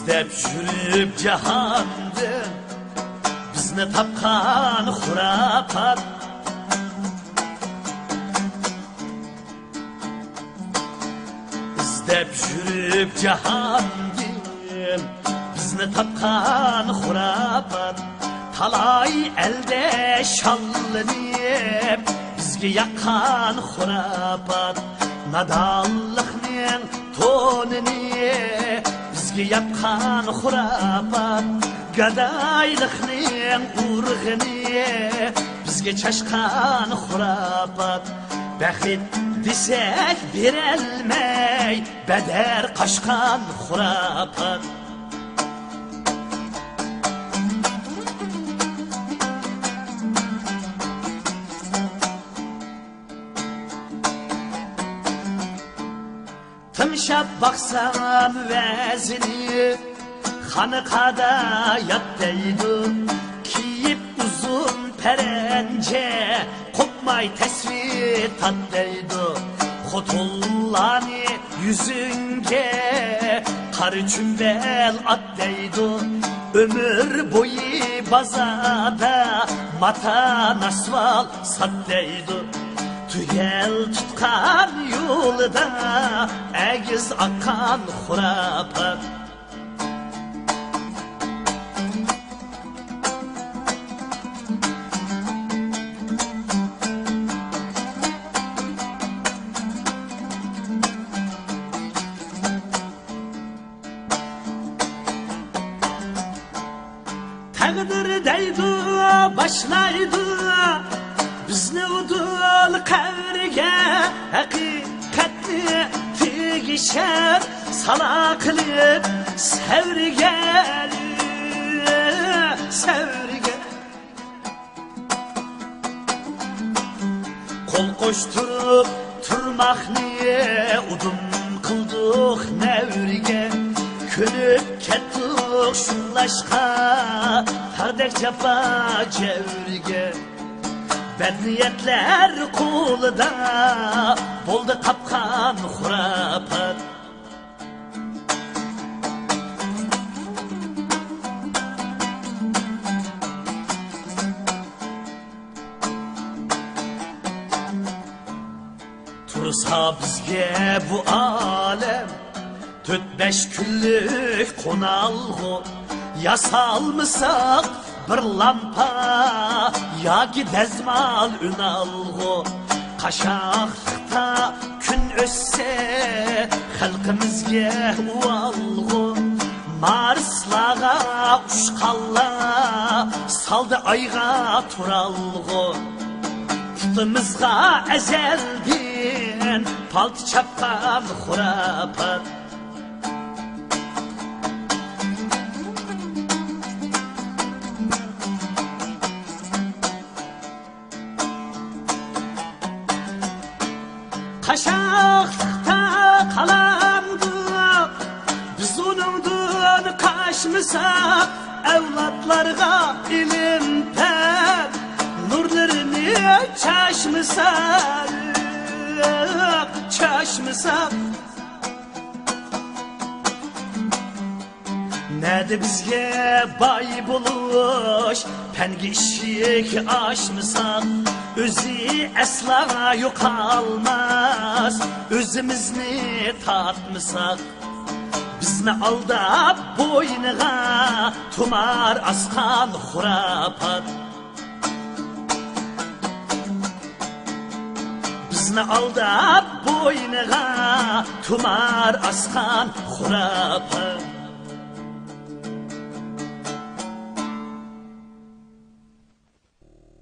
İzdep yürüp cahandın bizni tapkan hurapat. İzdep yürüp cahandın bizni tapkan hurapat. Talay elde şallanıp bizge yakan hurapat. Nadallıkның tonini bizge yapkan hurapat. Gadaylıkның urgini bizge çaşkan hurapat. Bəxit desek berelmey beder kaşkan hurapat. Tımşap baksam vezini Hanıkada yat deydu. Kiyip uzun perence Kopmay tesvir tat deydu. Xotullani yüzünge Karı çümbel at deydu. Ömür boyu bazada Matan asfal sat deydu. Tüyel tutkan yolda Egiz akan hurapat. Takdir deydu başlaydı bizni udul kavrige. Hakikatni tegişer sala kılıp sevrige. Sevrige kol koşturup turmak niye udum kıldık nevrige. Könüp kettik şunlaşka tardek cefa cevrige. Bedniyetler kulda boldu kapkan hurapat. Tursa bizge bu alem 4-5 günlük konalgı. Yasalmısak bir lampa Yagi dezmal ünalgı. Kaşakta gün össe Halkımızge uvalgı. Marslağa uşkalla Saldı ayga turalgı. Tutımızga ezeldin Paltı çapkan hurapat. Kaşakta kalandı biz onundan kaçmısak. Evlatlarga ilimden nurlarını çaşmısak. Çaşmısak Nerede bizge bay buluş Pengişik aşmısak. Özü esla yok almaz Özümüzni tatmısak. Bizni aldap boynuğa Tumar askan hurapat. Bizni aldap boynuğa Tumar askan hurapat.